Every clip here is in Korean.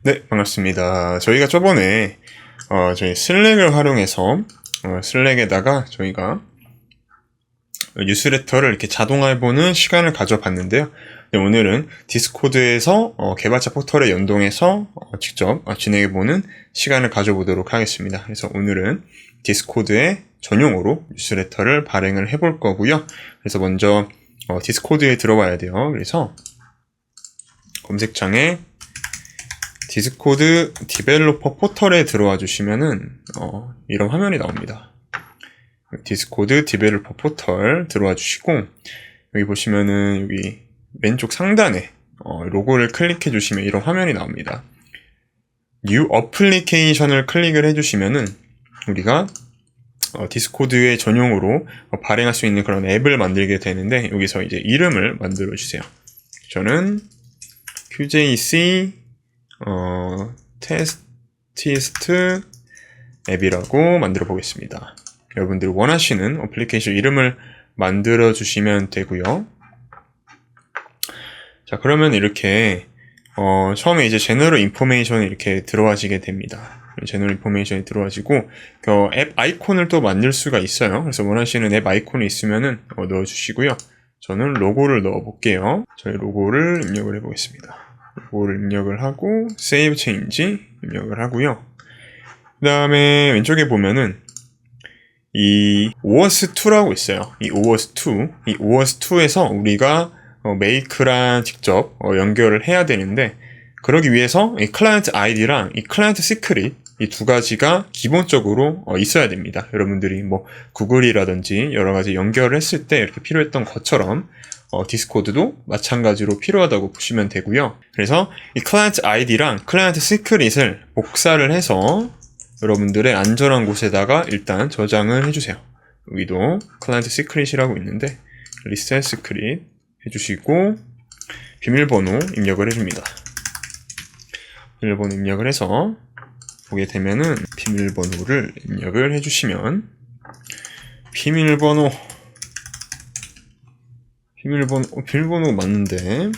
네, 반갑습니다. 저희가 저번에 저희 슬랙을 활용해서 슬랙에다가 저희가 뉴스레터를 이렇게 자동화해보는 시간을 가져봤는데요. 네, 오늘은 디스코드에서 개발자 포털에 연동해서 직접 진행해보는 시간을 가져보도록 하겠습니다. 그래서 오늘은 디스코드에 전용으로 뉴스레터를 발행을 해볼 거고요. 그래서 먼저 디스코드에 들어와야 돼요. 그래서 검색창에 디스코드 디벨로퍼 포털에 들어와 주시면은 이런 화면이 나옵니다. 디스코드 디벨로퍼 포털 들어와 주시고 여기 보시면은 여기 왼쪽 상단에 로고를 클릭해 주시면 이런 화면이 나옵니다. New Application을 클릭을 해 주시면은 우리가 디스코드의 전용으로 발행할 수 있는 그런 앱을 만들게 되는데 여기서 이제 이름을 만들어 주세요. 저는 QJC 테스트 앱이라고 만들어 보겠습니다. 여러분들 원하시는 어플리케이션 이름을 만들어 주시면 되고요. 자, 그러면 이렇게 처음에 이제 제너럴 인포메이션이 이렇게 들어와지게 됩니다. 제너럴 인포메이션이 들어와지고 앱 아이콘을 또 만들 수가 있어요. 그래서 원하시는 앱 아이콘이 있으면은 넣어 주시고요. 저는 로고를 넣어 볼게요. 저희 로고를 입력을 해 보겠습니다. 로고를 입력을 하고 Save Change 입력을 하고요. 그 다음에 왼쪽에 보면은 이 OAuth2라고 있어요. 이 OAuth2에서 우리가 make랑 직접 연결을 해야 되는데 그러기 위해서 이 클라이언트 아이디랑 이 클라이언트 시크릿 이 두 가지가 기본적으로 있어야 됩니다. 여러분들이 뭐 구글이라든지 여러 가지 연결을 했을 때 이렇게 필요했던 것처럼 디스코드도 마찬가지로 필요하다고 보시면 되고요. 그래서 이 클라이언트 아이디랑 클라이언트 시크릿을 복사를 해서 여러분들의 안전한 곳에다가 일단 저장을 해주세요. 여기도 클라이언트 시크릿이라고 있는데 리셋 시크릿 해주시고 비밀번호 입력을 해줍니다. 비밀번호 입력을 해서 보게 되면은 비밀번호를 입력을 해주시면 비밀번호 맞는데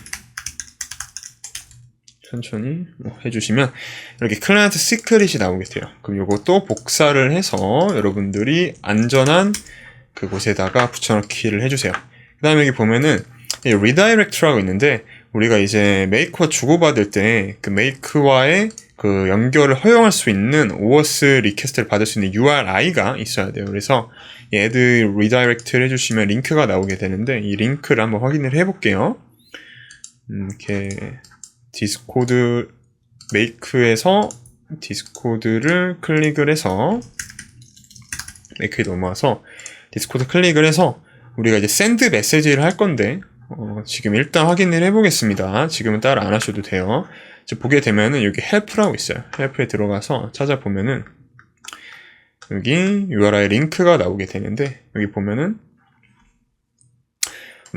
천천히 해주시면 이렇게 클라이언트 시크릿이 나오게 돼요. 그럼 이것도 복사를 해서 여러분들이 안전한 그곳에다가 붙여넣기를 해주세요. 그 다음에 여기 보면은 리다이렉트라고 있는데 우리가 이제 메이크와 주고받을 때 그 메이크와의 그 연결을 허용할 수 있는 OAuth 리퀘스트를 받을 수 있는 URI가 있어야 돼요. 그래서 이 add redirect를 해주시면 링크가 나오게 되는데 이 링크를 한번 확인을 해볼게요. 이렇게 디스코드 메이크에서 디스코드를 클릭을 해서 메이크에 넘어와서 디스코드 클릭을 해서 우리가 이제 샌드 메시지를 할 건데 지금 일단 확인을 해보겠습니다. 지금은 따로 안 하셔도 돼요. 이제 보게 되면은 여기 help라고 있어요. help에 들어가서 찾아보면은 여기 URI 링크가 나오게 되는데 여기 보면은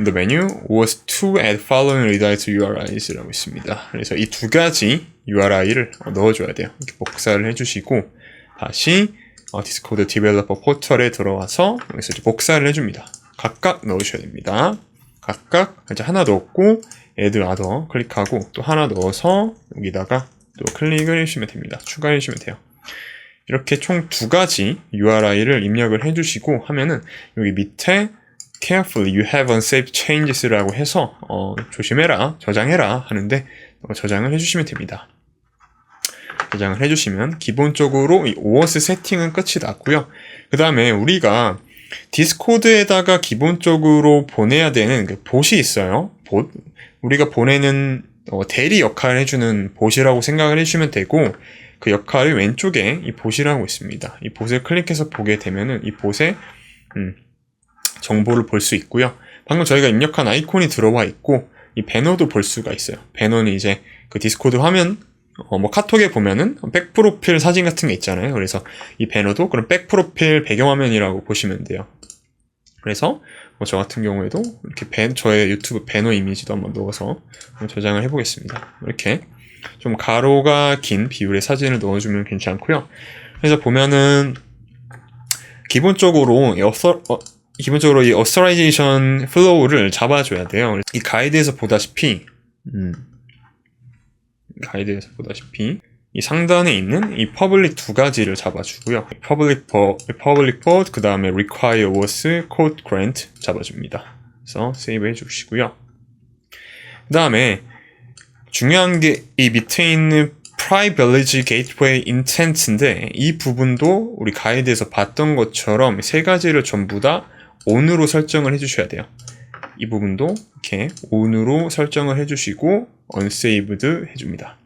the menu was to add following redirect URIs라고 있습니다. 그래서 이 두 가지 URI를 넣어줘야 돼요. 이렇게 복사를 해주시고 다시 디스코드 디벨로퍼 포털에 들어와서 여기서 이제 복사를 해줍니다. 각각 넣으셔야 됩니다. 각각 이제 하나 넣었고 add other 클릭하고 또 하나 넣어서 여기다가 또 클릭을 해주시면 됩니다. 추가해 주시면 돼요. 이렇게 총 두 가지 URI를 입력을 해주시고 하면은 여기 밑에 carefully you have unsaved changes라고 해서 조심해라, 저장해라 하는데 저장을 해주시면 됩니다. 저장을 해주시면 기본적으로 이 OAuth 세팅은 끝이 났고요. 그 다음에 우리가 디스코드에다가 기본적으로 보내야 되는 그 봇이 있어요. 봇. 우리가 보내는 대리 역할을 해주는 봇이라고 생각을 해주시면 되고 그 역할이 왼쪽에 이 봇이라고 있습니다. 이 봇을 클릭해서 보게 되면은 이 봇의 정보를 볼 수 있고요. 방금 저희가 입력한 아이콘이 들어와 있고 이 배너도 볼 수가 있어요. 배너는 이제 그 디스코드 화면 뭐 카톡에 보면은 백 프로필 사진 같은 게 있잖아요. 그래서 이 배너도 그럼 백 프로필 배경화면이라고 보시면 돼요. 그래서 뭐 저 같은 경우에도 이렇게 저의 유튜브 배너 이미지도 한번 넣어서 저장을 해보겠습니다. 이렇게 좀 가로가 긴 비율의 사진을 넣어주면 괜찮고요. 그래서 보면은 기본적으로 이 가이드에서 보다시피 이 상단에 있는 이 public 두 가지를 잡아주고요. public port 그 다음에 require was code grant 잡아줍니다. 그래서 세이브 해주시고요. 그 다음에 중요한 게 이 밑에 있는 privilege gateway intent인데 이 부분도 우리 가이드에서 봤던 것처럼 세 가지를 전부 다 on으로 설정을 해주셔야 돼요. 이 부분도 이렇게 on으로 설정을 해주시고 unsaved 해줍니다.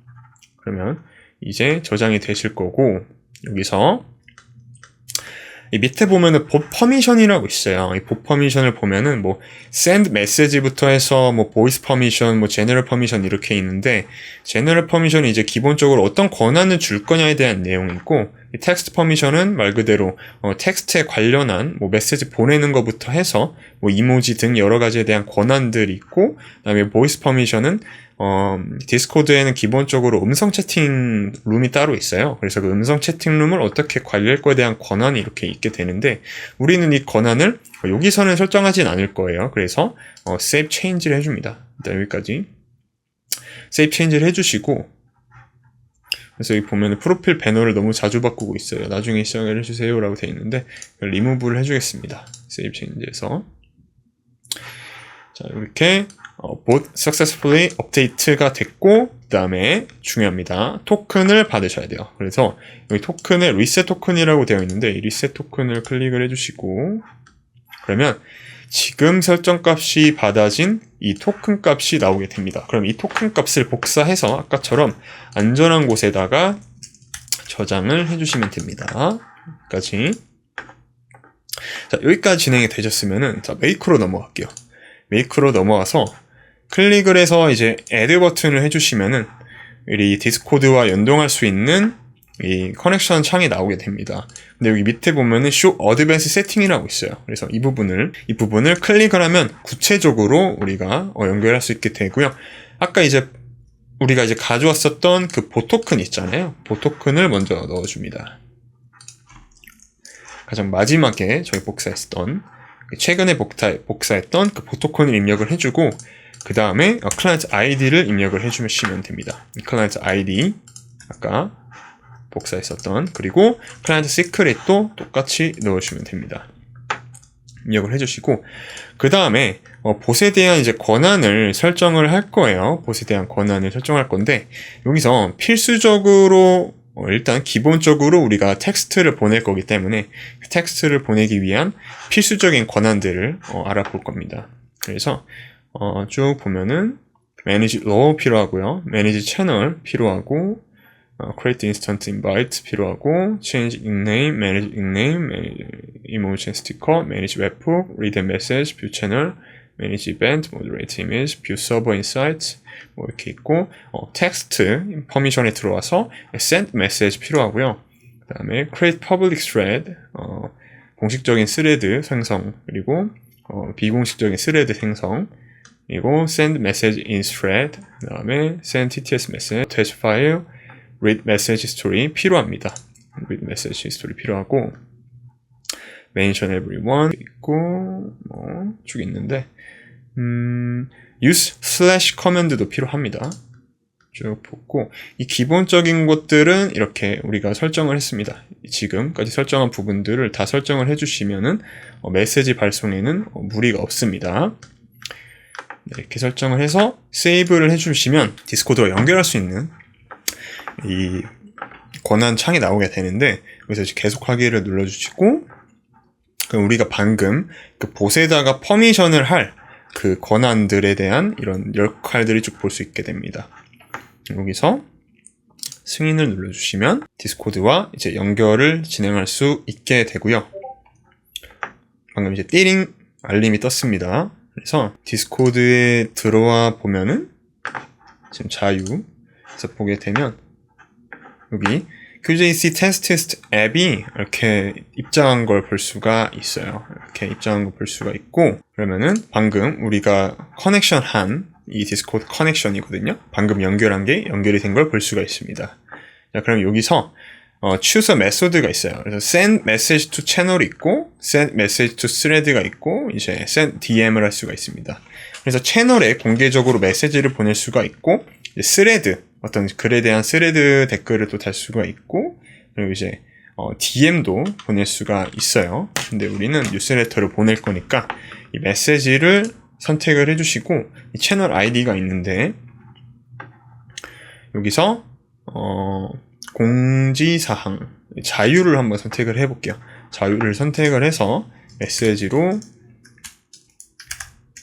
그러면 이제 저장이 되실 거고 여기서 이 밑에 보면은 봇 퍼미션이라고 있어요. 이 봇 퍼미션을 보면은 뭐 send message부터 해서 뭐 voice permission, 뭐 general permission 이렇게 있는데 general permission이 이제 기본적으로 어떤 권한을 줄 거냐에 대한 내용이 있고 이 text permission은 말 그대로 텍스트에 관련한 뭐 메시지 보내는 것부터 해서 뭐 이모지 등 여러 가지에 대한 권한들이 있고 그다음에 voice permission은 디스코드에는 기본적으로 음성 채팅 룸이 따로 있어요. 그래서 그 음성 채팅 룸을 어떻게 관리할 거에 대한 권한이 이렇게 있게 되는데 우리는 이 권한을 여기서는 설정하진 않을 거예요. 그래서 save change를 해줍니다. 일단 여기까지 save change를 해주시고 그래서 여기 보면 프로필 배너를 너무 자주 바꾸고 있어요. 나중에 시작을 해주세요 라고 되어 있는데 리무브를 해주겠습니다. save change에서 자 이렇게 both successfully update가 됐고 그 다음에 중요합니다. 토큰을 받으셔야 돼요. 그래서 여기 토큰에 reset 토큰이라고 되어 있는데 이 reset 토큰을 클릭을 해주시고 그러면 지금 설정 값이 받아진 이 토큰 값이 나오게 됩니다. 그럼 이 토큰 값을 복사해서 아까처럼 안전한 곳에다가 저장을 해주시면 됩니다. 여기까지. 자, 여기까지 진행이 되셨으면은 자, make로 넘어갈게요. make로 넘어와서 클릭을 해서 이제 add 버튼을 해주시면은 이 디스코드와 연동할 수 있는 이 커넥션 창이 나오게 됩니다. 근데 여기 밑에 보면은 show advanced setting이라고 있어요. 그래서 이 부분을 클릭을 하면 구체적으로 우리가 연결할 수 있게 되고요. 아까 이제 우리가 이제 가져왔었던 그 보토큰 있잖아요. 보토큰을 먼저 넣어줍니다. 가장 마지막에 저희 복사했던 최근에 복사했던 그 보토큰을 입력을 해주고 그 다음에 클라이언트 아이디를 입력을 해주시면 됩니다. 클라이언트 아이디 아까 복사했었던 그리고 클라이언트 시크릿도 똑같이 넣으시면 됩니다. 입력을 해주시고 그 다음에 봇에 대한 이제 권한을 설정을 할 거예요. 봇에 대한 권한을 설정할 건데 여기서 필수적으로 일단 기본적으로 우리가 텍스트를 보낼 거기 때문에 텍스트를 보내기 위한 필수적인 권한들을 알아볼 겁니다. 그래서 쭉 보면은 manage row 필요하고요. manage channel 필요하고 create instant invite 필요하고 change nickname, manage emotion sticker, manage webhook, read a message, view channel, manage event, moderate image, view server insights 뭐 이렇게 있고 text 퍼미션에 들어와서 send message 필요하고요. 그 다음에 create public thread 공식적인 스레드 생성 그리고 비공식적인 스레드 생성 그리고 send message in thread 그 다음에 send TTS message, test file read message history 필요합니다. read message history 필요하고 mention everyone 있고 뭐 쭉 있는데 use slash command도 필요합니다. 쭉 보고 이 기본적인 것들은 이렇게 우리가 설정을 했습니다. 지금까지 설정한 부분들을 다 설정을 해주시면은 메시지 발송에는 무리가 없습니다. 네, 이렇게 설정을 해서 세이브를 해주시면 디스코드와 연결할 수 있는 이 권한 창이 나오게 되는데 여기서 계속하기를 눌러주시고 그럼 우리가 방금 그 봇에다가 퍼미션을 할 그 권한들에 대한 이런 역할들이 쭉 볼 수 있게 됩니다. 여기서 승인을 눌러주시면 디스코드와 이제 연결을 진행할 수 있게 되고요. 방금 이제 띠링 알림이 떴습니다. 그래서 디스코드에 들어와 보면은 지금 자유에서 보게 되면 여기 QJC 테스트 앱이 이렇게 입장한 걸 볼 수가 있어요. 이렇게 입장한 걸 볼 수가 있고 그러면은 방금 우리가 커넥션한 이 디스코드 커넥션이거든요. 방금 연결한 게 연결이 된 걸 볼 수가 있습니다. 자, 그럼 여기서 choose a method가 있어요. 그래서 send message to channel이 있고 send message to thread가 있고 이제 send DM을 할 수가 있습니다. 그래서 채널에 공개적으로 메시지를 보낼 수가 있고 thread 어떤 글에 대한 스레드 댓글을 또 달 수가 있고, 그리고 이제 DM도 보낼 수가 있어요. 근데 우리는 뉴스레터를 보낼 거니까 이 메시지를 선택을 해주시고, 이 채널 아이디가 있는데 여기서 공지사항 자유를 한번 선택을 해볼게요. 자유를 선택을 해서 메시지로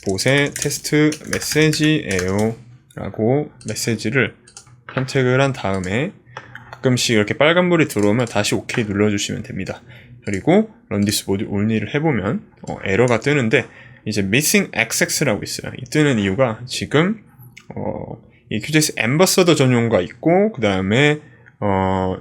보세 테스트 메시지예요 라고 메시지를 선택을 한 다음에 가끔씩 이렇게 빨간불이 들어오면 다시 OK 눌러주시면 됩니다. 그리고 run this mode only를 해보면 에러가 뜨는데, 이제 missing XX라고 있어요. 이 뜨는 이유가 지금 이 QGIS 앰버서더 전용과 있고, 그 다음에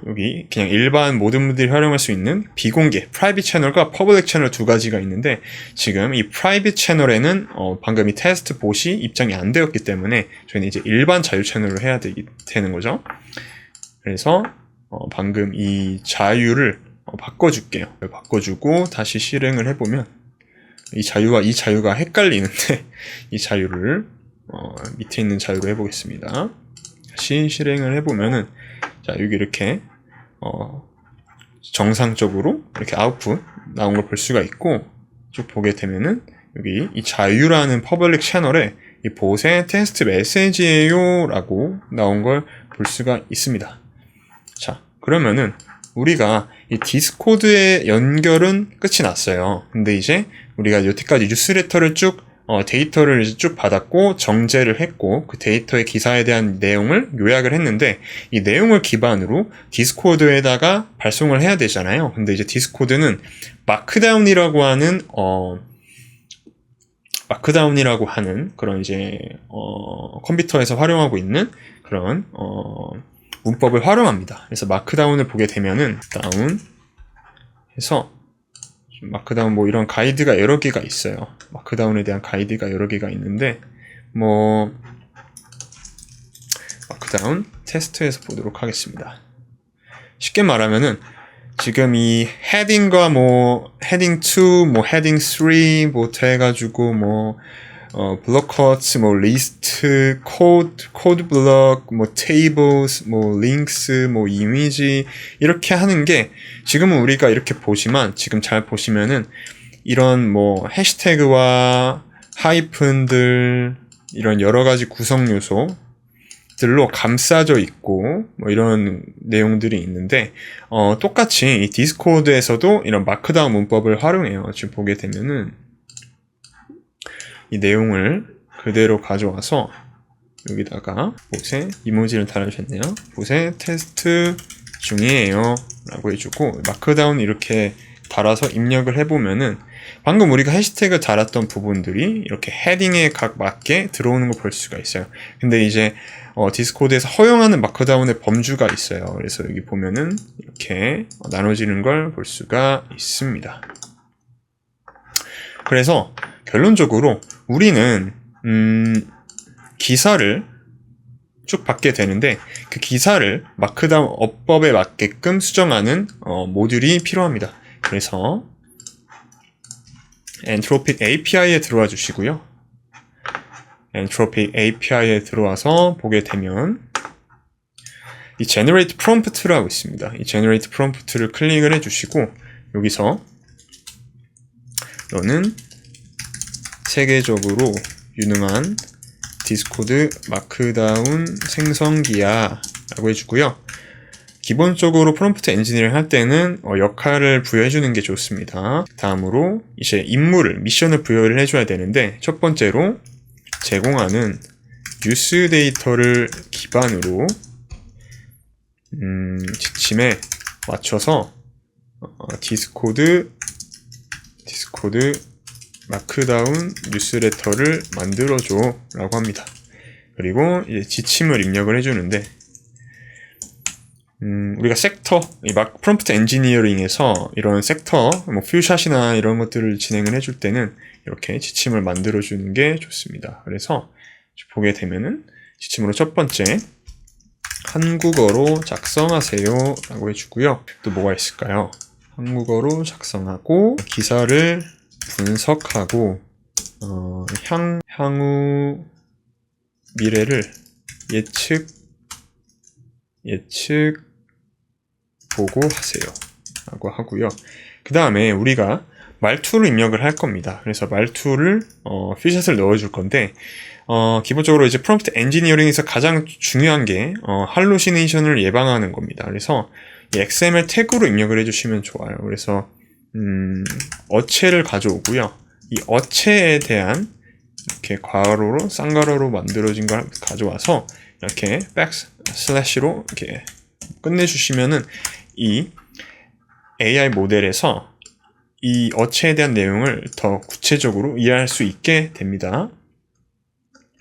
여기 그냥 일반 모든 분들이 활용할 수 있는 비공개 프라이빗 채널과 퍼블릭 채널 두 가지가 있는데, 지금 이 프라이빗 채널에는 방금 이 테스트 봇이 입장이 안 되었기 때문에 저희는 이제 일반 자유 채널로 해야 되는 거죠. 그래서 방금 이 자유를 바꿔줄게요. 바꿔주고 다시 실행을 해보면 이 자유와 이 자유가 헷갈리는데 이 자유를 밑에 있는 자유로 해보겠습니다. 다시 실행을 해보면은, 자, 여기 이렇게 정상적으로 이렇게 아웃풋 나온 걸 볼 수가 있고, 쭉 보게 되면은 여기 이 자유라는 퍼블릭 채널에 이 보세 테스트 메시지예요 라고 나온 걸 볼 수가 있습니다. 자, 그러면은 우리가 이 디스코드의 연결은 끝이 났어요. 근데 이제 우리가 여태까지 뉴스레터를 쭉 데이터를 이제 쭉 받았고 정제를 했고, 그 데이터의 기사에 대한 내용을 요약을 했는데, 이 내용을 기반으로 디스코드에다가 발송을 해야 되잖아요. 근데 이제 디스코드는 마크다운이라고 하는 그런 이제 컴퓨터에서 활용하고 있는 그런 문법을 활용합니다. 그래서 마크다운을 보게 되면은 다운 해서 마크다운 뭐 이런 가이드가 여러 개가 있어요. 마크다운에 대한 가이드가 여러 개가 있는데, 뭐 마크다운 테스트에서 보도록 하겠습니다. 쉽게 말하면은 지금 이 헤딩과 뭐 헤딩 2, 뭐 헤딩 3 뭐부터 해가지고 뭐 블록커츠, 뭐 리스트, 코드 블록, 뭐 테이블스, 뭐 링크스, 뭐 이미지 이렇게 하는 게, 지금은 우리가 이렇게 보지만 지금 잘 보시면은 이런 뭐 해시태그와 하이픈들 이런 여러 가지 구성 요소들로 감싸져 있고 뭐 이런 내용들이 있는데, 똑같이 이 디스코드에서도 이런 마크다운 문법을 활용해요. 지금 보게 되면은 이 내용을 그대로 가져와서 여기다가 보세 이모지를 달아주셨네요. 보세 테스트 중이에요 라고 해주고 마크다운 이렇게 달아서 입력을 해보면은 방금 우리가 해시태그 달았던 부분들이 이렇게 헤딩에 각 맞게 들어오는 거 볼 수가 있어요. 근데 이제 디스코드에서 허용하는 마크다운의 범주가 있어요. 그래서 여기 보면은 이렇게 나눠지는 걸 볼 수가 있습니다. 그래서 결론적으로 우리는 기사를 쭉 받게 되는데, 그 기사를 마크다운 어법에 맞게끔 수정하는 모듈이 필요합니다. 그래서 엔트로픽 API에 들어와 주시고요. 엔트로픽 API에 들어와서 보게 되면 이 Generate Prompt라고 있습니다. 이 Generate Prompt를 클릭을 해주시고, 여기서 너는 세계적으로 유능한 디스코드 마크다운 생성기야 라고 해주고요. 기본적으로 프롬프트 엔지니어링 할 때는 역할을 부여해주는 게 좋습니다. 다음으로 이제 미션을 부여를 해줘야 되는데, 첫 번째로 제공하는 뉴스 데이터를 기반으로 지침에 맞춰서 디스코드 마크다운 뉴스레터를 만들어줘 라고 합니다. 그리고 이제 지침을 입력을 해주는데, 우리가 섹터, 프롬프트 엔지니어링에서 이런 섹터, 뭐 퓨샷이나 이런 것들을 진행을 해줄 때는 이렇게 지침을 만들어주는 게 좋습니다. 그래서 보게 되면은 지침으로 첫 번째, 한국어로 작성하세요 라고 해주고요. 또 뭐가 있을까요? 한국어로 작성하고 기사를 분석하고 향후 미래를 예측 보고하세요 라고 하고요. 그 다음에 우리가 말투를 입력을 할 겁니다. 그래서 말투를 퓨샷을 넣어줄 건데 기본적으로 이제 프롬프트 엔지니어링에서 가장 중요한 게 할루시네이션을 예방하는 겁니다. 그래서 이 XML 태그로 입력을 해주시면 좋아요. 그래서 어체를 가져오고요. 이 어체에 대한 이렇게 괄호로 쌍괄호로 만들어진 걸 가져와서 이렇게 백슬래시로 이렇게 끝내주시면은 이 AI 모델에서 이 어체에 대한 내용을 더 구체적으로 이해할 수 있게 됩니다.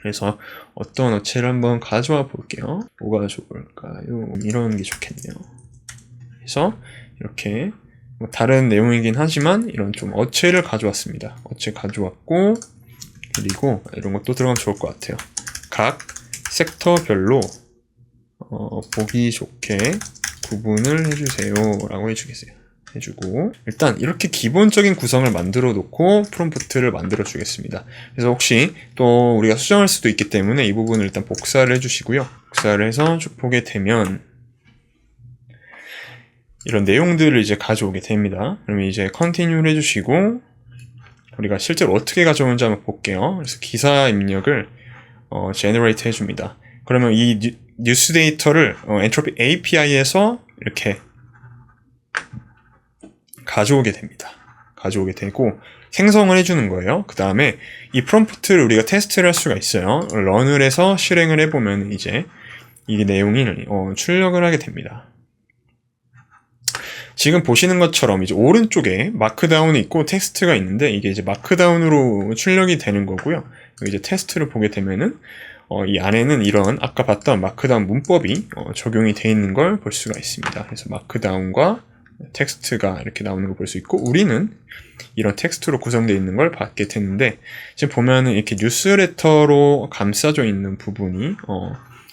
그래서 어떤 어체를 한번 가져와 볼게요. 뭐가 좋을까요? 이런 게 좋겠네요. 그래서 이렇게 다른 내용이긴 하지만 이런 좀 어체를 가져왔습니다. 어체 가져왔고, 그리고 이런 것도 들어가면 좋을 것 같아요. 각 섹터별로 보기 좋게 구분을 해주세요 라고 해주고, 일단 이렇게 기본적인 구성을 만들어 놓고 프롬프트를 만들어 주겠습니다. 그래서 혹시 또 우리가 수정할 수도 있기 때문에 이 부분을 일단 복사를 해주시고요. 복사를 해서 쭉 보게 되면 이런 내용들을 이제 가져오게 됩니다. 그러면 이제 컨티뉴를 해주시고, 우리가 실제로 어떻게 가져오는지 한번 볼게요. 그래서 기사 입력을 generate 해줍니다. 그러면 이 뉴스 데이터를 엔트로피 API에서 이렇게 가져오게 됩니다. 가져오게 되고 생성을 해주는 거예요. 그 다음에 이 프롬프트를 우리가 테스트를 할 수가 있어요. 런을 해서 실행을 해보면 이제 이 내용이 출력을 하게 됩니다. 지금 보시는 것처럼 이제 오른쪽에 마크다운이 있고 텍스트가 있는데 이게 이제 마크다운으로 출력이 되는 거고요. 이제 테스트를 보게 되면은 이 안에는 이런 아까 봤던 마크다운 문법이 적용이 되어 있는 걸 볼 수가 있습니다. 그래서 마크다운과 텍스트가 이렇게 나오는 걸 볼 수 있고, 우리는 이런 텍스트로 구성되어 있는 걸 받게 되는데, 지금 보면은 이렇게 뉴스레터로 감싸져 있는 부분이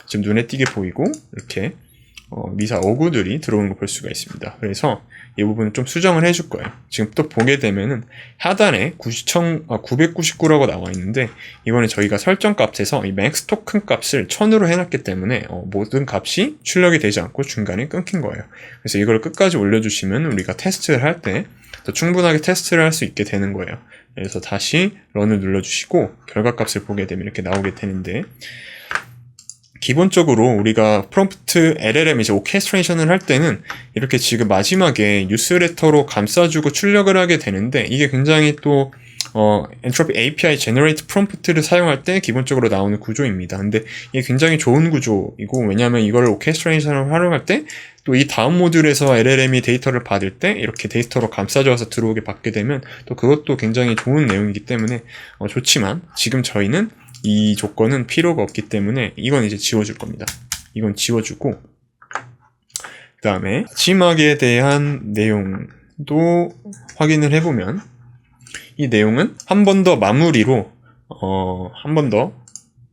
지금 눈에 띄게 보이고 이렇게 미사 어구들이 들어오는 걸 볼 수가 있습니다. 그래서 이 부분은 좀 수정을 해줄 거예요. 지금 또 보게 되면은 하단에 999라고 나와 있는데, 이거는 저희가 설정 값에서 이 맥스 토큰 값을 1000으로 해놨기 때문에 모든 값이 출력이 되지 않고 중간에 끊긴 거예요. 그래서 이걸 끝까지 올려주시면 우리가 테스트를 할 때 더 충분하게 테스트를 할 수 있게 되는 거예요. 그래서 다시 런을 눌러주시고 결과값을 보게 되면 이렇게 나오게 되는데, 기본적으로 우리가 프롬프트 LLM 이제 오케스트레이션을 할 때는 이렇게 지금 마지막에 뉴스레터로 감싸주고 출력을 하게 되는데, 이게 굉장히 또 엔트로피 API 제너레이트 프롬프트를 사용할 때 기본적으로 나오는 구조입니다. 근데 이게 굉장히 좋은 구조이고, 왜냐하면 이걸 오케스트레이션을 활용할 때 또 이 다음 모듈에서 LLM이 데이터를 받을 때 이렇게 데이터로 감싸줘서 들어오게 받게 되면 또 그것도 굉장히 좋은 내용이기 때문에 좋지만, 지금 저희는 이 조건은 필요가 없기 때문에 이건 이제 지워줄 겁니다. 이건 지워주고, 그 다음에 마지막에 대한 내용도 확인을 해보면, 이 내용은 한 번 더 마무리로 한 번 더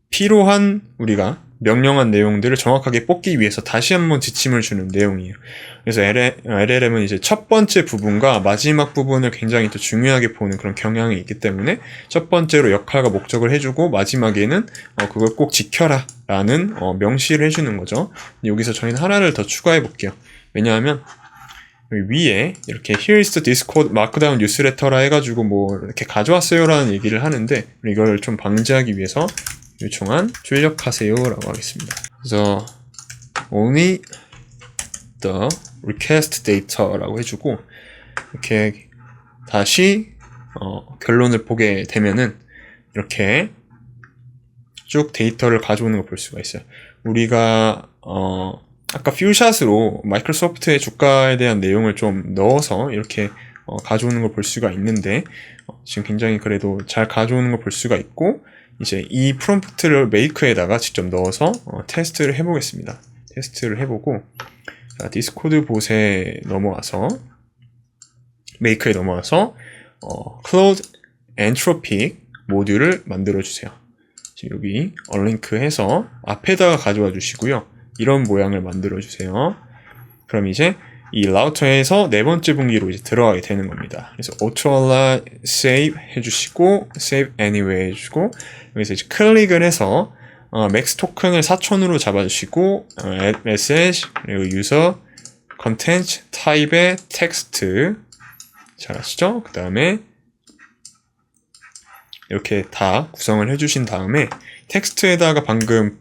필요한 우리가 명령한 내용들을 정확하게 뽑기 위해서 다시 한번 지침을 주는 내용이에요. 그래서 LLM은 이제 첫 번째 부분과 마지막 부분을 굉장히 또 중요하게 보는 그런 경향이 있기 때문에 첫 번째로 역할과 목적을 해주고, 마지막에는 그걸 꼭 지켜라 라는 명시를 해주는 거죠. 여기서 저희는 하나를 더 추가해 볼게요. 왜냐하면 위에 이렇게 Here is the Discord Markdown Newsletter라 해가지고 뭐 이렇게 가져왔어요 라는 얘기를 하는데, 이걸 좀 방지하기 위해서 요청한 출력하세요 라고 하겠습니다. 그래서 only the request data 라고 해주고, 이렇게 다시 결론을 보게 되면은 이렇게 쭉 데이터를 가져오는 걸 볼 수가 있어요. 우리가 아까 퓨샷으로 마이크로소프트의 주가에 대한 내용을 좀 넣어서 이렇게 가져오는 걸 볼 수가 있는데, 지금 굉장히 그래도 잘 가져오는 걸 볼 수가 있고, 이제 이 프롬프트를 메이크에다가 직접 넣어서 테스트를 해보겠습니다. 테스트를 해보고, 자, 디스코드 봇에 넘어와서 메이크에 넘어와서 클로드 엔트로픽 모듈을 만들어주세요. 지금 여기 얼링크 해서 앞에다가 가져와 주시고요. 이런 모양을 만들어주세요. 그럼 이제 이 라우터에서 네 번째 분기로 이제 들어가게 되는 겁니다. 그래서 auto-save 해주시고, save anyway 해주시고, 여기서 이제 클릭을 해서 맥스 토큰을 4000으로 잡아주시고 add message 그리고 user content 타입의 텍스트 잘 아시죠? 그 다음에 이렇게 다 구성을 해주신 다음에 텍스트에다가 방금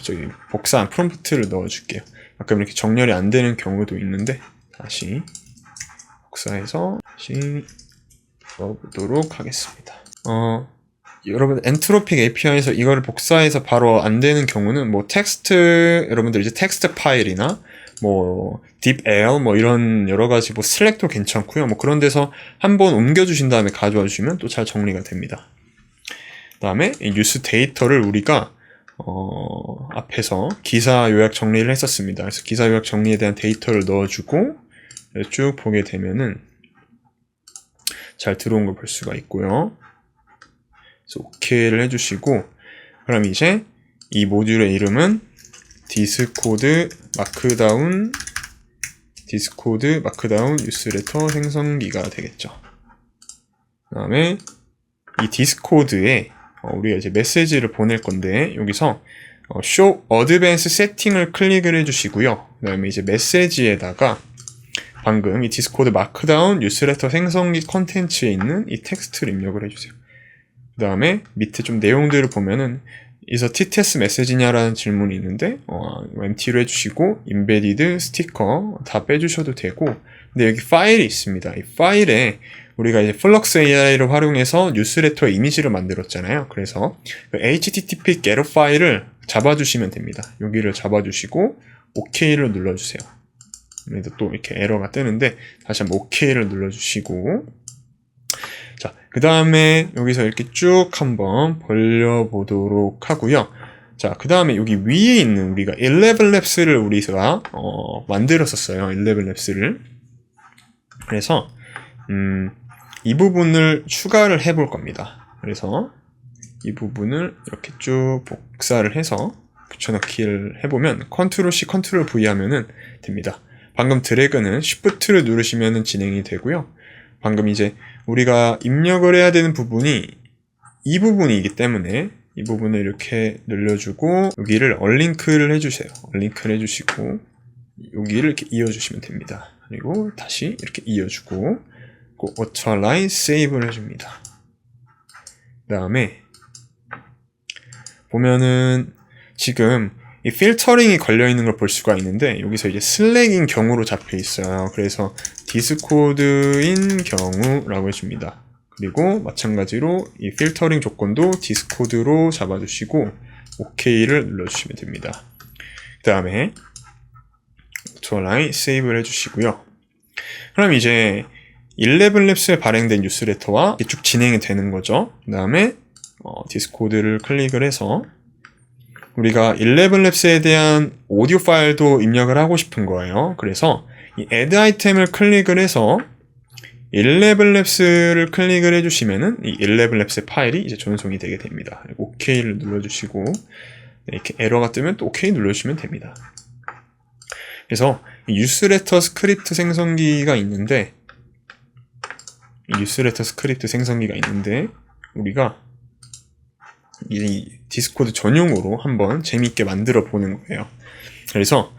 저기 복사한 프롬프트를 넣어줄게요. 가끔 이렇게 정렬이 안 되는 경우도 있는데 다시 복사해서 다시 넣어보도록 하겠습니다. 여러분 엔트로픽 API에서 이거를 복사해서 바로 안 되는 경우는 뭐 텍스트 여러분들 이제 텍스트 파일이나 뭐 DeepL 뭐 이런 여러 가지 뭐 슬랙도 괜찮고요. 뭐 그런 데서 한번 옮겨 주신 다음에 가져와 주시면 또 잘 정리가 됩니다. 그다음에 이 뉴스 데이터를 우리가 앞에서 기사 요약 정리를 했었습니다. 그래서 기사 요약 정리에 대한 데이터를 넣어주고 쭉 보게 되면은 잘 들어온 걸 볼 수가 있고요. 그래서 OK를 해주시고 그럼 이제 이 모듈의 이름은 디스코드 마크다운 뉴스레터 생성기가 되겠죠. 그 다음에 이 디스코드에 우리가 이제 메시지를 보낼 건데 여기서 show advanced 세팅을 클릭을 해주시고요. 그 다음에 이제 메시지에다가 방금 이 디스코드 마크다운 뉴스레터 생성기 컨텐츠에 있는 이 텍스트를 입력을 해주세요. 그 다음에 밑에 좀 내용들을 보면은 이서 TTS 메시지냐라는 질문이 있는데 empty로 해주시고 embedded 스티커 다 빼주셔도 되고 근데 여기 파일이 있습니다. 이 파일에 우리가 이제 플럭스 AI를 활용해서 뉴스레터 이미지를 만들었잖아요. 그래서 그 HTTP getter 파일을 잡아주시면 됩니다. 여기를 잡아주시고 OK를 눌러주세요. 그래도 또 이렇게 에러가 뜨는데 다시 한번 OK를 눌러주시고 자, 그 다음에 여기서 이렇게 쭉 한번 벌려보도록 하고요. 자, 그 다음에 여기 위에 있는 우리가 11labs를 우리가 만들었었어요. 11labs를. 그래서 이 부분을 추가를 해볼 겁니다. 그래서 이 부분을 이렇게 쭉 복사를 해서 붙여넣기를 해보면 컨트롤 C, 컨트롤 V 하면은 됩니다. 방금 드래그는 Shift를 누르시면 진행이 되고요. 방금 이제 우리가 입력을 해야 되는 부분이 이 부분이기 때문에 이 부분을 이렇게 늘려주고 여기를 얼링크를 해주세요. 얼링크를 해주시고 여기를 이렇게 이어주시면 됩니다. 그리고 다시 이렇게 이어주고 오토라인 세이브를 해줍니다. 그 다음에 보면은 지금 이 필터링이 걸려있는 걸 볼 수가 있는데 여기서 이제 슬랙인 경우로 잡혀 있어요. 그래서 디스코드인 경우라고 해줍니다. 그리고 마찬가지로 이 필터링 조건도 디스코드로 잡아주시고 OK를 눌러주시면 됩니다. 그 다음에 오토라인 세이브를 해주시고요. 그럼 이제 11labs에 발행된 뉴스레터와 쭉 진행이 되는 거죠. 그 다음에 디스코드를 클릭을 해서 우리가 11labs에 대한 오디오 파일도 입력을 하고 싶은 거예요. 그래서 이 add 아이템을 클릭을 해서 11labs를 클릭을 해주시면은 이 11labs 파일이 이제 전송이 되게 됩니다. 그리고 OK를 눌러주시고 이렇게 에러가 뜨면 또 OK 눌러주시면 됩니다. 그래서 이 뉴스레터 스크립트 생성기가 있는데 우리가 이 디스코드 전용으로 한번 재미있게 만들어 보는 거예요. 그래서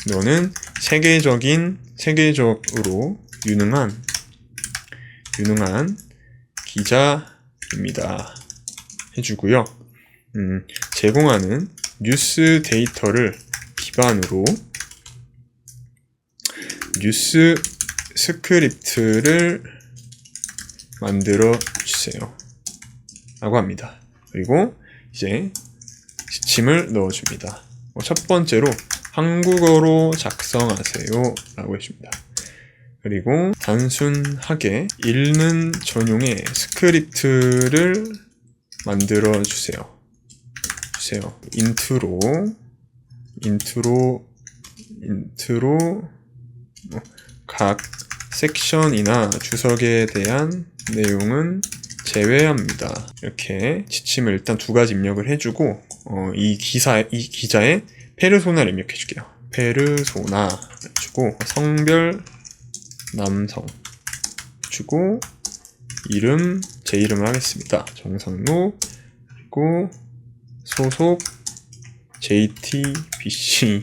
너는 세계적으로 유능한 기자입니다 해주고요. 제공하는 뉴스 데이터를 기반으로 뉴스 스크립트를 만들어 주세요 라고 합니다. 그리고 이제 지침을 넣어줍니다. 첫 번째로 한국어로 작성하세요 라고 해줍니다. 그리고 단순하게 읽는 전용의 스크립트를 만들어 주세요. 인트로 각 섹션이나 주석에 대한 내용은 제외합니다. 이렇게 지침을 일단 두 가지 입력을 해주고 이 기자의 페르소나를 입력해 줄게요. 페르소나 주고 성별 남성 주고 이름 제 이름을 하겠습니다. 정상록 그리고 소속 JTBC라고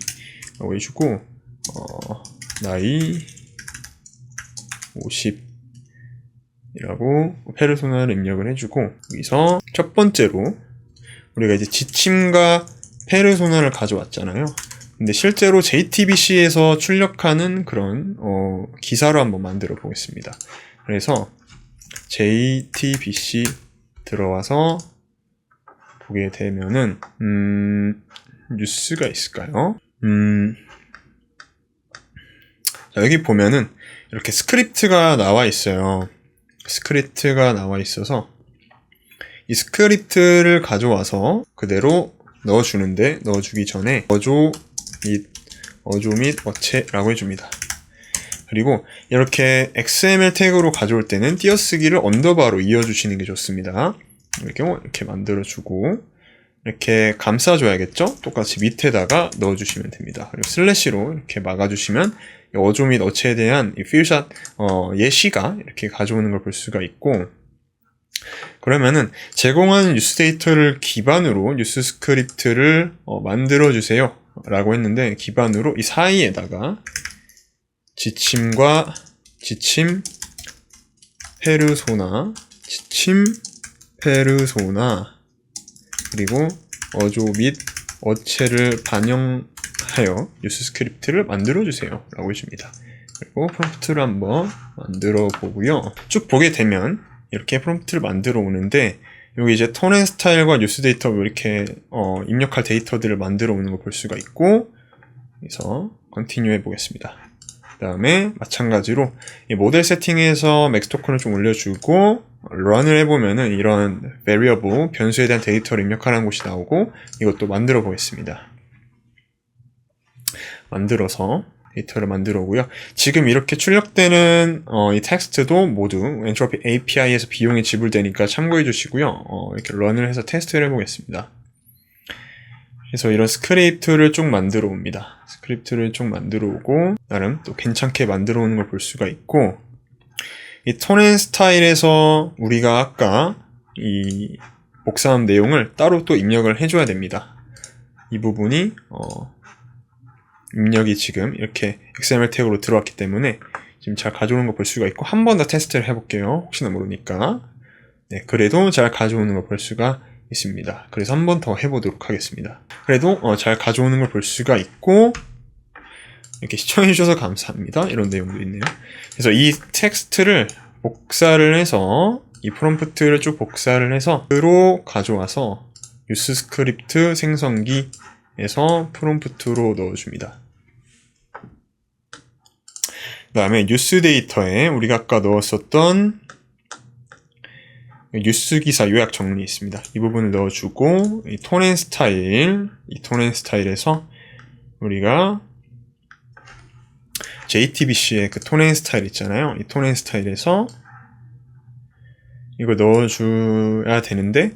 해주고 나이 50이라고 페르소나를 입력을 해주고, 여기서 첫 번째로 우리가 이제 지침과 페르소나를 가져왔잖아요. 근데 실제로 JTBC에서 출력하는 그런 기사로 한번 만들어 보겠습니다. 그래서 JTBC 들어와서 보게 되면은 뉴스가 있을까요? 자, 여기 보면은 이렇게 스크립트가 나와 있어요. 스크립트가 나와 있어서 이 스크립트를 가져와서 그대로 넣어주는데, 넣어주기 전에 어조 및 어체라고 해줍니다. 그리고 이렇게 XML 태그로 가져올 때는 띄어쓰기를 언더바로 이어주시는 게 좋습니다. 이렇게 만들어주고, 이렇게 감싸줘야겠죠? 똑같이 밑에다가 넣어주시면 됩니다. 그리고 슬래시로 이렇게 막아주시면 어조 및 어체에 대한 이 필샷 예시가 이렇게 가져오는 걸 볼 수가 있고, 그러면은 제공하는 뉴스 데이터를 기반으로 뉴스 스크립트를 만들어주세요 라고 했는데, 기반으로 이 사이에다가 지침 페르소나 그리고 어조 및 어체를 반영하여 뉴스 스크립트를 만들어주세요 라고 해줍니다. 그리고 프롬프트를 한번 만들어 보고요. 쭉 보게 되면 이렇게 프롬프트를 만들어 오는데, 여기 이제 톤 앤 스타일과 뉴스 데이터 이렇게 입력할 데이터들을 만들어 오는 걸 볼 수가 있고, 그래서 컨티뉴 해보겠습니다. 그 다음에 마찬가지로 이 모델 세팅에서 맥스 토큰을 좀 올려주고 런을 해보면은 이런 variable 변수에 대한 데이터를 입력하라는 곳이 나오고, 이것도 만들어 보겠습니다. 만들어서 데이터를 만들어 오고요. 지금 이렇게 출력되는 이 텍스트도 모두 엔트로피 API에서 비용이 지불되니까 참고해 주시고요. 이렇게 런을 해서 테스트를 해보겠습니다. 그래서 이런 스크립트를 쭉 만들어 옵니다. 스크립트를 쭉 만들어 오고, 나름 또 괜찮게 만들어 오는 걸 볼 수가 있고, 이 톤 앤 스타일에서 우리가 아까 이 복사한 내용을 따로 또 입력을 해줘야 됩니다. 이 부분이 입력이 지금 이렇게 XML 태그로 들어왔기 때문에 지금 잘 가져오는 거 볼 수가 있고, 한 번 더 테스트를 해볼게요. 혹시나 모르니까. 네, 그래도 잘 가져오는 거 볼 수가 있습니다. 그래서 한 번 더 해보도록 하겠습니다. 그래도 잘 가져오는 걸 볼 수가 있고, 이렇게 시청해주셔서 감사합니다. 이런 내용도 있네요. 그래서 이 텍스트를 복사를 해서, 이 프롬프트를 쭉 복사를 해서 로 가져와서 뉴스 스크립트 생성기에서 프롬프트로 넣어줍니다. 그 다음에 뉴스 데이터에 우리가 아까 넣었었던 뉴스 기사 요약 정리 있습니다. 이 부분을 넣어주고, 이 톤 앤 스타일에서 우리가 JTBC의 그 톤 앤 스타일 있잖아요. 이 톤 앤 스타일에서 이걸 넣어줘야 되는데,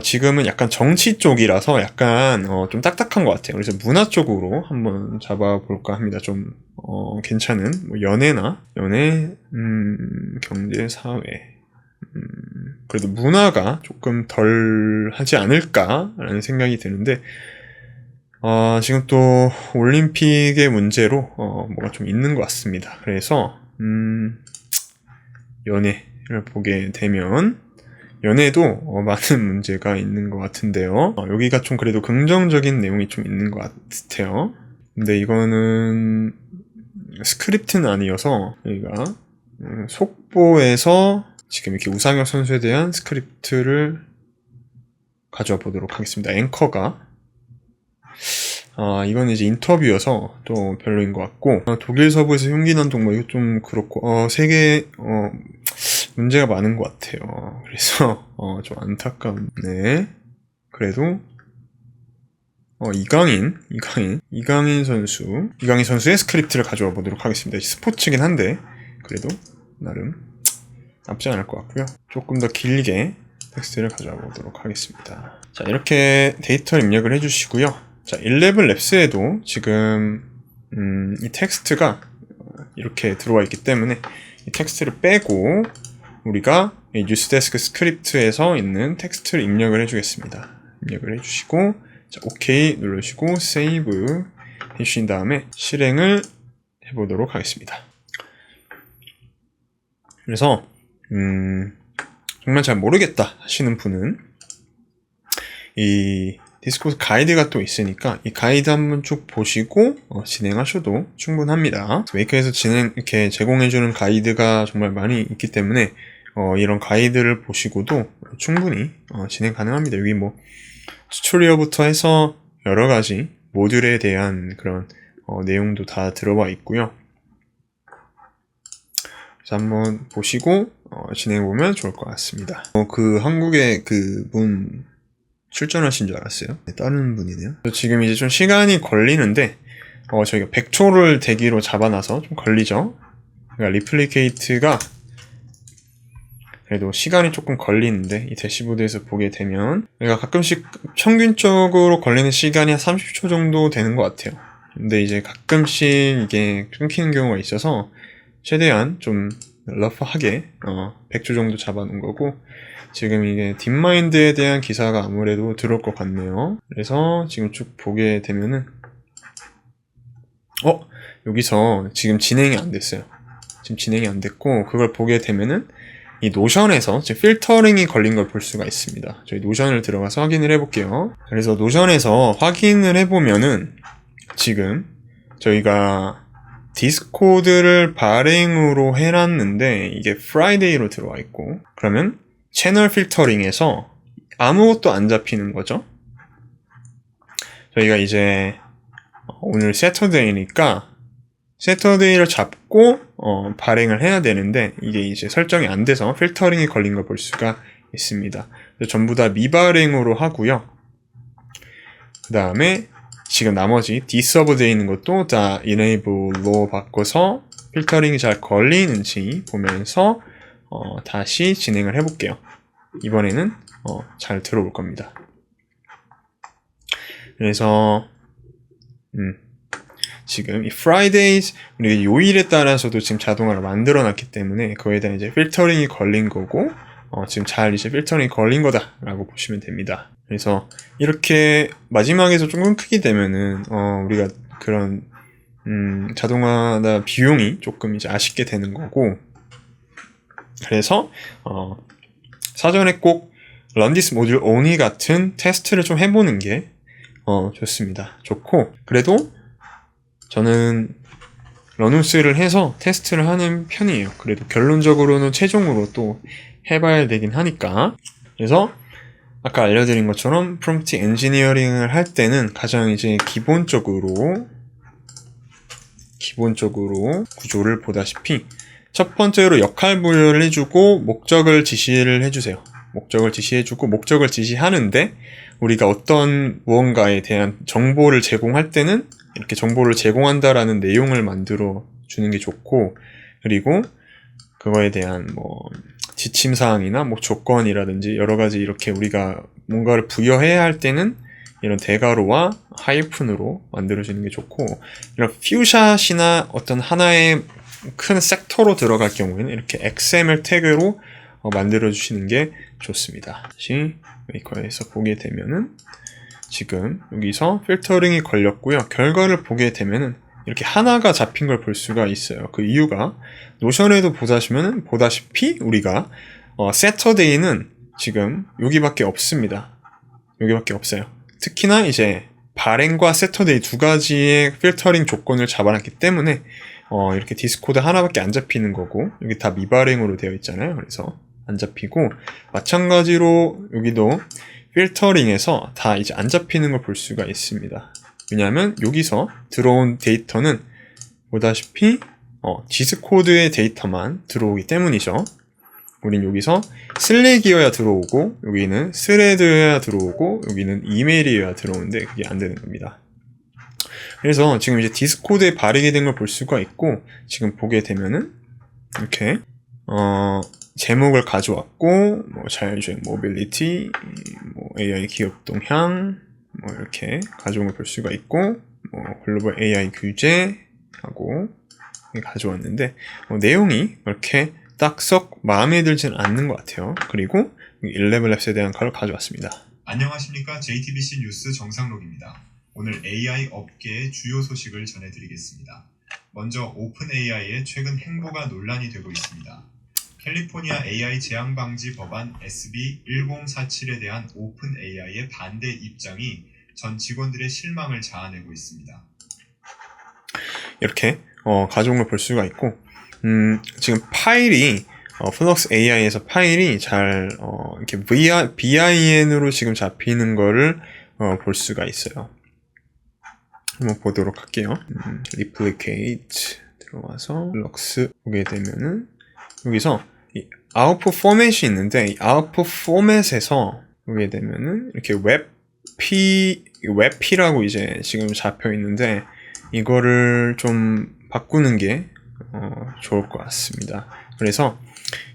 지금은 약간 정치 쪽이라서 약간 좀 딱딱한 것 같아요. 그래서 문화 쪽으로 한번 잡아볼까 합니다. 좀 괜찮은 뭐 연애, 경제, 사회, 그래도 문화가 조금 덜 하지 않을까라는 생각이 드는데, 지금 또 올림픽의 문제로 뭐가 좀 있는 것 같습니다. 그래서 연애를 보게 되면 연애도 많은 문제가 있는 것 같은데요. 여기가 좀 그래도 긍정적인 내용이 좀 있는 것 같아요. 근데 이거는 스크립트는 아니어서 여기가 속보에서 지금 이렇게 우상혁 선수에 대한 스크립트를 가져와 보도록 하겠습니다. 앵커가 이건 이제 인터뷰여서 또 별로인 것 같고, 독일 서부에서 흉기 난 동물, 이거 좀 그렇고, 세계 문제가 많은 것 같아요. 그래서 좀 안타깝네. 그래도 이강인 선수의 스크립트를 가져와 보도록 하겠습니다. 스포츠긴 한데 그래도 나름 나쁘지 않을 것 같고요. 조금 더 길게 텍스트를 가져와 보도록 하겠습니다. 자, 이렇게 데이터를 입력을 해주시고요. 자, 11랩스에도 지금 이 텍스트가 이렇게 들어와 있기 때문에 이 텍스트를 빼고 우리가 이 뉴스데스크 스크립트에서 있는 텍스트를 입력을 해주겠습니다. 입력을 해주시고, 자, OK 누르시고 세이브 해주신 다음에 실행을 해보도록 하겠습니다. 그래서 정말 잘 모르겠다 하시는 분은 이 디스코드 가이드가 또 있으니까 이 가이드 한번 쭉 보시고 진행하셔도 충분합니다. 메이커에서 이렇게 제공해주는 가이드가 정말 많이 있기 때문에 이런 가이드를 보시고도 충분히 진행 가능합니다. 여기 뭐 튜토리얼부터 해서 여러 가지 모듈에 대한 그런 내용도 다 들어와 있고요. 그래서 한번 보시고 진행해보면 좋을 것 같습니다. 그 한국에 그분 출전하신 줄 알았어요. 네, 다른 분이네요. 지금 이제 좀 시간이 걸리는데 저희가 100초를 대기로 잡아놔서 좀 걸리죠. 그러니까 리플리케이트가 그래도 시간이 조금 걸리는데 이 대시보드에서 보게 되면 그러니까 가끔씩 평균적으로 걸리는 시간이 한 30초 정도 되는 것 같아요. 근데 이제 가끔씩 이게 끊기는 경우가 있어서 최대한 좀 러프하게 100초 정도 잡아놓은 거고, 지금 이게 딥마인드에 대한 기사가 아무래도 들어올 것 같네요. 그래서 지금 쭉 보게 되면은 여기서 지금 진행이 안 됐어요. 지금 진행이 안 됐고, 그걸 보게 되면은 이 노션에서 지금 필터링이 걸린 걸 볼 수가 있습니다. 저희 노션을 들어가서 확인을 해볼게요. 그래서 노션에서 확인을 해보면은 지금 저희가 디스코드를 발행으로 해놨는데 이게 프라이데이로 들어와 있고, 그러면 채널 필터링에서 아무것도 안 잡히는 거죠. 저희가 이제 오늘 세터데이니까 세터데이를 잡고 발행을 해야 되는데 이게 이제 설정이 안 돼서 필터링이 걸린 걸 볼 수가 있습니다. 전부 다 미발행으로 하고요. 그 다음에 지금 나머지 디서브되어 있는 것도 다 enable로 바꿔서 필터링이 잘 걸리는지 보면서 다시 진행을 해볼게요. 이번에는 잘 들어올 겁니다. 그래서 지금 이 Fridays 우리 요일에 따라서도 지금 자동화를 만들어 놨기 때문에 그거에 대한 이제 필터링이 걸린 거고 지금 잘 이제 필터링이 걸린 거다라고 보시면 됩니다. 그래서 이렇게 마지막에서 좀 끊기게 되면은 우리가 그런 자동화나 비용이 조금 이제 아쉽게 되는 거고, 그래서 사전에 꼭 run this module only 같은 테스트를 좀 해보는 게 좋습니다. 좋고, 그래도 저는 러눈스를 해서 테스트를 하는 편이에요. 그래도 결론적으로는 최종으로 또 해봐야 되긴 하니까. 그래서 아까 알려드린 것처럼 프롬프트 엔지니어링을 할 때는 가장 이제 기본적으로 구조를 보다시피 첫 번째로 역할 부여를 해주고 목적을 지시를 해주세요. 목적을 지시해주고 목적을 지시하는데 우리가 어떤 무언가에 대한 정보를 제공할 때는 이렇게 정보를 제공한다라는 내용을 만들어 주는 게 좋고, 그리고 그거에 대한 뭐 지침사항이나 뭐 조건이라든지 여러 가지 이렇게 우리가 뭔가를 부여해야 할 때는 이런 대괄호와 하이픈으로 만들어주는 게 좋고, 이런 퓨샷이나 어떤 하나의 큰 섹터로 들어갈 경우에는 이렇게 XML 태그로 만들어주시는 게 좋습니다. 다시 메이커에서 보게 되면은 지금 여기서 필터링이 걸렸고요. 결과를 보게 되면은 이렇게 하나가 잡힌 걸 볼 수가 있어요. 그 이유가 노션에도 보다시피 우리가 세터데이는 지금 여기밖에 없습니다. 여기밖에 없어요. 특히나 이제 발행과 세터데이 두 가지의 필터링 조건을 잡아놨기 때문에 이렇게 디스코드 하나밖에 안 잡히는 거고, 여기 다 미발행으로 되어 있잖아요. 그래서 안 잡히고, 마찬가지로 여기도 필터링에서 다 이제 안 잡히는 걸 볼 수가 있습니다. 왜냐하면 여기서 들어온 데이터는 보다시피 디스코드의 데이터만 들어오기 때문이죠. 우린 여기서 슬랙이어야 들어오고, 여기는 스레드여야 들어오고, 여기는 이메일이어야 들어오는데 그게 안 되는 겁니다. 그래서 지금 이제 디스코드에 발행이 된 걸 볼 수가 있고, 지금 보게 되면은 이렇게 제목을 가져왔고, 뭐 자율주행 모빌리티, 뭐 AI 기업 동향, 뭐 이렇게 가져온 걸 볼 수가 있고, 뭐 글로벌 AI 규제하고 가져왔는데 내용이 그렇게 딱 썩 마음에 들지는 않는 것 같아요. 그리고 11랩스에 대한 걸 가져왔습니다. 안녕하십니까. JTBC 뉴스 정상록입니다. 오늘 AI 업계의 주요 소식을 전해드리겠습니다. 먼저 오픈 AI의 최근 행보가 논란이 되고 있습니다. 캘리포니아 AI 재앙 방지 법안 SB 1047에 대한 오픈 AI의 반대 입장이 전 직원들의 실망을 자아내고 있습니다. 이렇게 가정을 볼 수가 있고, 지금 파일이 플럭스 AI에서 파일이 잘 이렇게 BIN으로 지금 잡히는 거를 볼 수가 있어요. 한번 보도록 할게요. replicate 들어와서 플럭스 보게 되면은 여기서 이 output 포맷이 있는데, 이 output 포맷에서 보게 되면은 이렇게 웹p라고 이제 지금 잡혀 있는데, 이거를 좀 바꾸는 게 좋을 것 같습니다. 그래서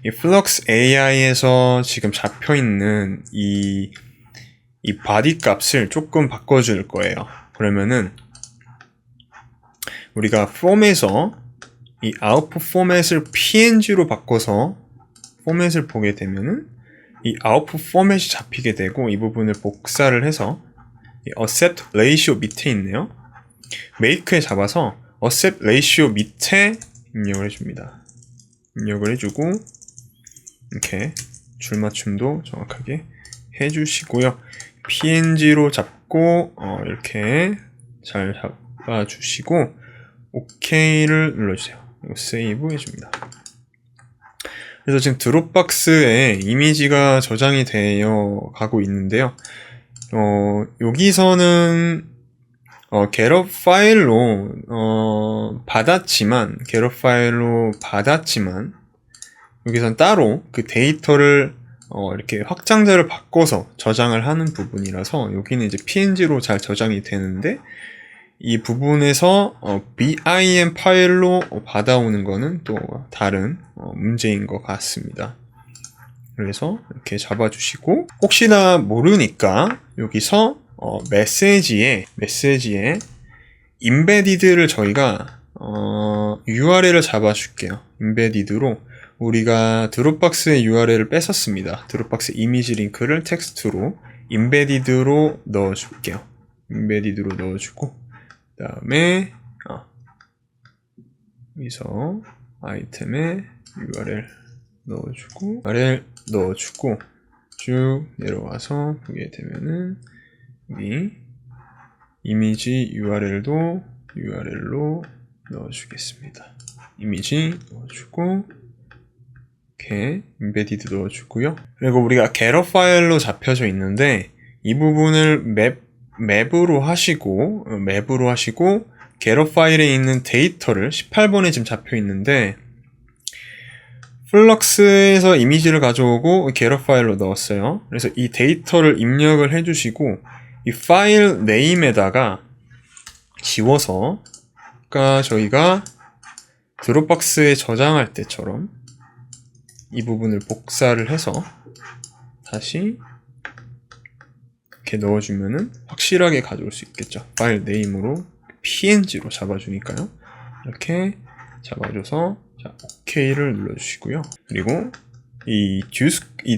이 플럭스 AI에서 지금 잡혀 있는 이 바디 값을 조금 바꿔줄 거예요. 그러면은 우리가 폼에서 이 아웃풋 포맷을 PNG로 바꿔서 포맷을 보게 되면은 이 아웃풋 포맷이 잡히게 되고, 이 부분을 복사를 해서 이 accept ratio 밑에 있네요. make에 잡아서 accept ratio 밑에 입력을 해줍니다. 입력을 해주고 이렇게 줄맞춤도 정확하게 해주시고요. PNG로 잡고 이렇게 잘 잡아주시고 OK를 눌러주세요. 그리고 세이브 해줍니다. 그래서 지금 드롭박스에 이미지가 저장이 되어 가고 있는데요. 여기서는 getUp 파일로 받았지만 여기선 따로 그 데이터를 이렇게 확장자를 바꿔서 저장을 하는 부분이라서 여기는 이제 PNG로 잘 저장이 되는데, 이 부분에서 BIN 파일로 받아오는 거는 또 다른 문제인 것 같습니다. 그래서 이렇게 잡아주시고, 혹시나 모르니까 여기서 메시지에 embedded를 저희가 URL을 잡아줄게요. embedded로 우리가 드롭박스의 URL을 뺐었습니다. 드롭박스 이미지 링크를 텍스트로 embedded로 넣어줄게요. embedded로 넣어주고, 그 다음에 여기서 아이템에 URL 넣어주고 쭉 내려와서 보게 되면은 여기 이미지 URL도 URL로 넣어주겠습니다. 이미지 넣어주고 이렇게 embedded 넣어주고요. 그리고 우리가 getUp 파일로 잡혀져 있는데, 이 부분을 맵으로 하시고 getUp 파일에 있는 데이터를 18번에 지금 잡혀 있는데, 플럭스에서 이미지를 가져오고 getUp 파일로 넣었어요. 그래서 이 데이터를 입력을 해주시고 이 파일 네임에다가 지워서, 아까 저희가 드롭박스에 저장할 때처럼 이 부분을 복사를 해서 다시 이렇게 넣어주면은 확실하게 가져올 수 있겠죠. 파일 네임으로 PNG로 잡아주니까요. 이렇게 잡아줘서 OK를 눌러주시고요. 그리고 이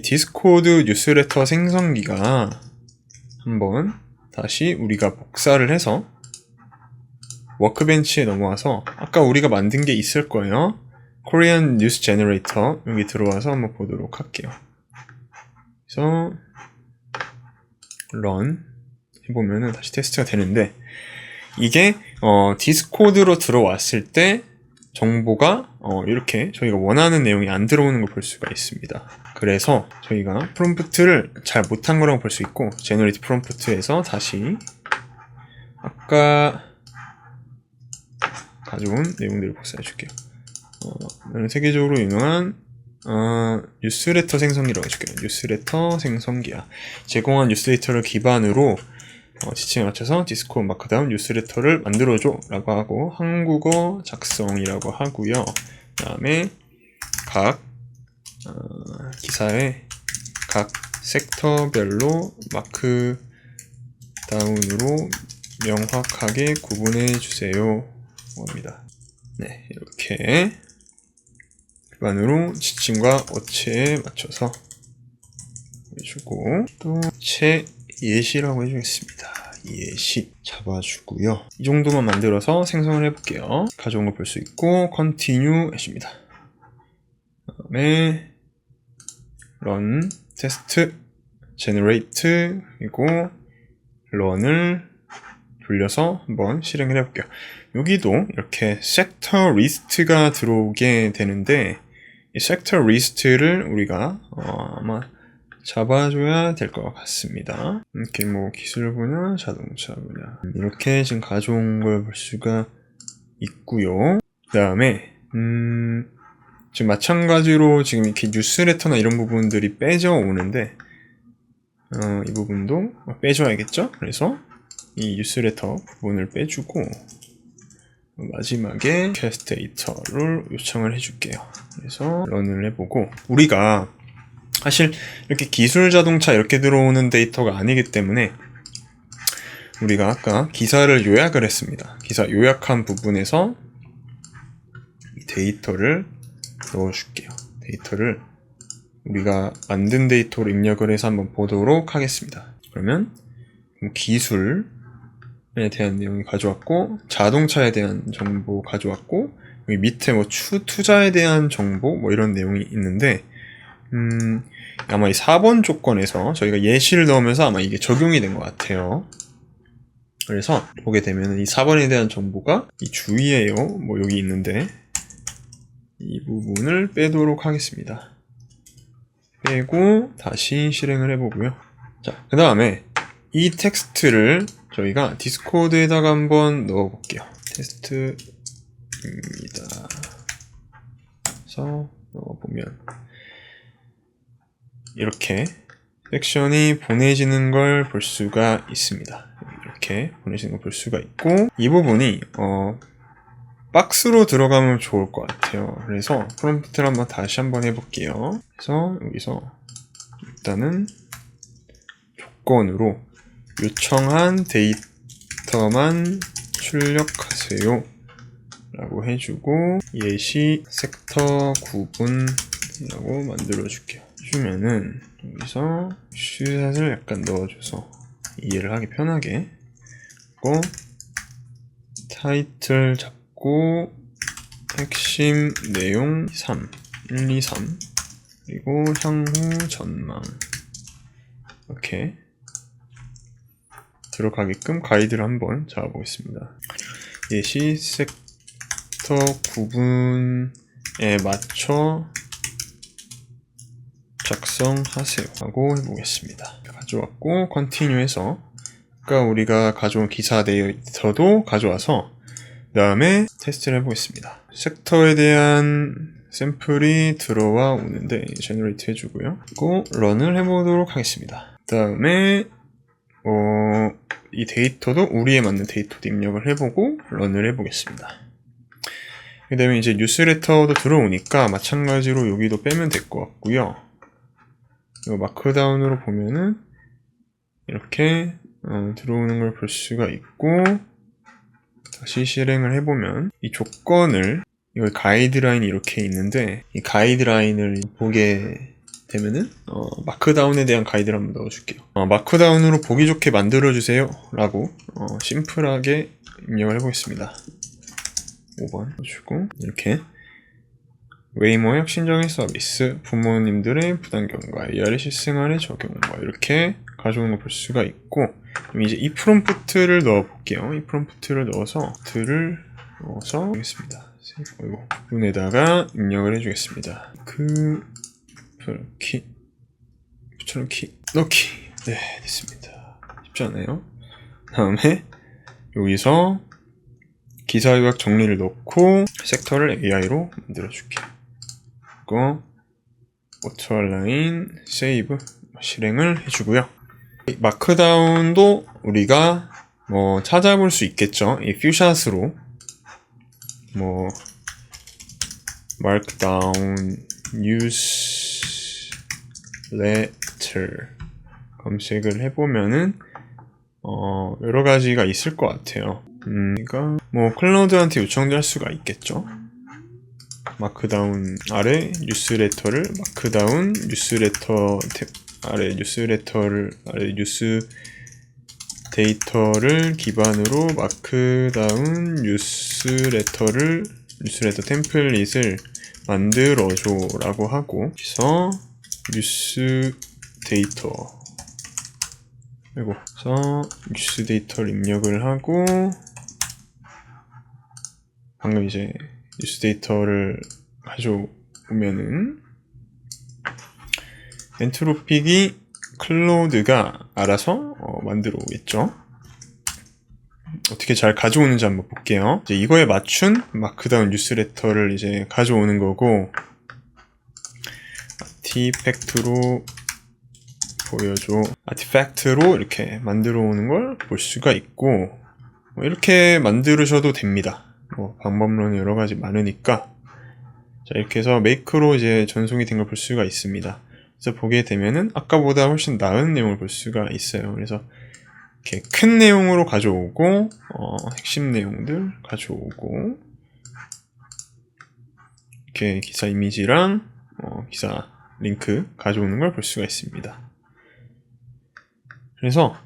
디스코드 뉴스레터 생성기가 한번 다시 우리가 복사를 해서 워크벤치에 넘어와서 아까 우리가 만든 게 있을 거예요. Korean News Generator 여기 들어와서 한번 보도록 할게요. 그래서 run 해보면은 다시 테스트가 되는데, 이게 디스코드로 들어왔을 때 정보가 이렇게 저희가 원하는 내용이 안 들어오는 걸 볼 수가 있습니다. 그래서 저희가 프롬프트를 잘 못한 거라고 볼 수 있고, 제너레이트 프롬프트에서 다시 아까 가져온 내용들을 복사해 줄게요. 세계적으로 유명한 뉴스레터 생성기라고 해줄게요. 뉴스레터 생성기야. 제공한 뉴스레터를 기반으로 지침에 맞춰서 디스코드 마크다운 뉴스레터를 만들어줘 라고 하고, 한국어 작성이라고 하고요. 그 다음에 각 기사의 각 섹터별로 마크다운으로 명확하게 구분해 주세요 합니다. 네, 이렇게 기반으로 지침과 어체에 맞춰서 해주고, 또 예시라고 해주겠습니다. 예시 잡아주고요. 이 정도만 만들어서 생성을 해볼게요. 가져온 거 볼 수 있고 continue 해줍니다. 그다음에 run test generate 그리고 run을 돌려서 한번 실행을 해볼게요. 여기도 이렇게 sector list가 들어오게 되는데 이 sector list를 우리가 아마 잡아줘야 될 것 같습니다. 이렇게 뭐 기술 분야, 자동차 분야 이렇게 지금 가져온 걸 볼 수가 있고요. 그 다음에 지금 마찬가지로 지금 이렇게 뉴스레터나 이런 부분들이 빼져 오는데 이 부분도 빼줘야겠죠? 그래서 이 뉴스레터 부분을 빼주고 마지막에 캐스트 데이터를 요청을 해줄게요. 그래서 런을 해보고 우리가 사실 이렇게 기술 자동차 이렇게 들어오는 데이터가 아니기 때문에 우리가 아까 기사를 요약을 했습니다. 기사 요약한 부분에서 이 데이터를 넣어줄게요. 데이터를 우리가 만든 데이터로 입력을 해서 한번 보도록 하겠습니다. 그러면 기술에 대한 내용이 가져왔고 자동차에 대한 정보 가져왔고 여기 밑에 뭐 투자에 대한 정보 뭐 이런 내용이 있는데 아마 이 4번 조건에서 저희가 예시를 넣으면서 아마 이게 적용이 된 것 같아요. 그래서 보게 되면 이 4번에 대한 정보가 이 주위에요 뭐 여기 있는데 이 부분을 빼도록 하겠습니다. 빼고 다시 실행을 해보고요. 자, 그 다음에 이 텍스트를 저희가 디스코드에다가 한번 넣어볼게요. 테스트입니다. 그래서 넣어보면 이렇게 섹션이 보내지는 걸 볼 수가 있습니다. 이렇게 보내지는 걸 볼 수가 있고 이 부분이 박스로 들어가면 좋을 것 같아요. 그래서 프롬프트를 다시 한번 해볼게요. 그래서 여기서 일단은 조건으로 요청한 데이터만 출력하세요 라고 해주고 예시 섹터 구분이라고 만들어 줄게요. 주면은 여기서 슈샷을 약간 넣어줘서 이해를 하기 편하게 하고 타이틀 잡고 핵심 내용 3 1, 2, 3 그리고 향후 전망 이렇게 들어가게끔 가이드를 한번 잡아보겠습니다. 예시 섹터 구분에 맞춰 작성하세요 하고 해보겠습니다. 가져왔고 continue 해서 아까 우리가 가져온 기사 데이터도 가져와서 그 다음에 테스트를 해보겠습니다. 섹터에 대한 샘플이 들어와 오는데 제너레이트 해주고요. 그리고 런을 해보도록 하겠습니다. 그 다음에 이 데이터도 우리에 맞는 데이터도 입력을 해보고 런을 해보겠습니다. 그 다음에 이제 뉴스레터도 들어오니까 마찬가지로 여기도 빼면 될 것 같고요. 이거 마크다운으로 보면은 이렇게 들어오는 걸 볼 수가 있고 다시 실행을 해보면 이 조건을 이거 가이드라인이 이렇게 있는데 이 가이드라인을 보게 되면은 마크다운에 대한 가이드를 한번 넣어줄게요. 마크다운으로 보기 좋게 만들어주세요 라고 심플하게 입력을 해보겠습니다. 5번 넣어주고 이렇게 웨이모 혁신적인 서비스 부모님들의 부담경과 ARC 생활의 적용과 이렇게 가져오는 걸 볼 수가 있고 그럼 이제 이 프롬프트를 넣어볼게요. 이 프롬프트를 넣어서 하겠습니다. 부분에다가 입력을 해주겠습니다. 붙여넣기 넣기 네 됐습니다. 쉽지 않아요? 다음에 여기서 기사 요약 정리를 넣고 섹터를 AI로 만들어줄게요. 그리고 오토얼라인 세이브 실행을 해주고요. 마크다운도 우리가 찾아볼 수 있겠죠. 이 퓨샷으로 markdown newsletter 검색을 해보면은 여러 가지가 있을 것 같아요. 그러니까 클라우드한테 요청도 할 수가 있겠죠. 마크다운 아래 뉴스레터를 마크다운 뉴스레터 아래 뉴스 데이터를 기반으로 마크다운 뉴스레터 템플릿을 만들어줘 라고 하고, 여기서 뉴스 데이터를 입력을 하고, 방금 이제 뉴스 데이터를 가져오면은 엔트로픽이 클로드가 알아서 만들어 오겠죠. 어떻게 잘 가져오는지 한번 볼게요. 이제 이거에 맞춘 마크다운 뉴스레터를 이제 가져오는 거고, 아티팩트로 이렇게 만들어 오는 걸 볼 수가 있고, 이렇게 만들으셔도 됩니다. 방법론은 여러 가지 많으니까. 자, 이렇게 해서 메이크로 이제 전송이 된 걸 볼 수가 있습니다. 그래서 보게 되면은 아까보다 훨씬 나은 내용을 볼 수가 있어요. 그래서 이렇게 큰 내용으로 가져오고, 핵심 내용들 가져오고, 이렇게 기사 이미지랑 기사 링크 가져오는 걸 볼 수가 있습니다. 그래서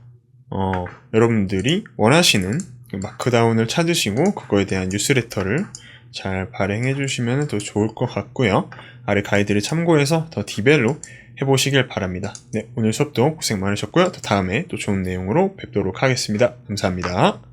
여러분들이 원하시는 마크다운을 찾으시고 그거에 대한 뉴스레터를 잘 발행해 주시면 더 좋을 것 같고요. 아래 가이드를 참고해서 더 디벨롭 해보시길 바랍니다. 네, 오늘 수업도 고생 많으셨고요. 또 다음에 또 좋은 내용으로 뵙도록 하겠습니다. 감사합니다.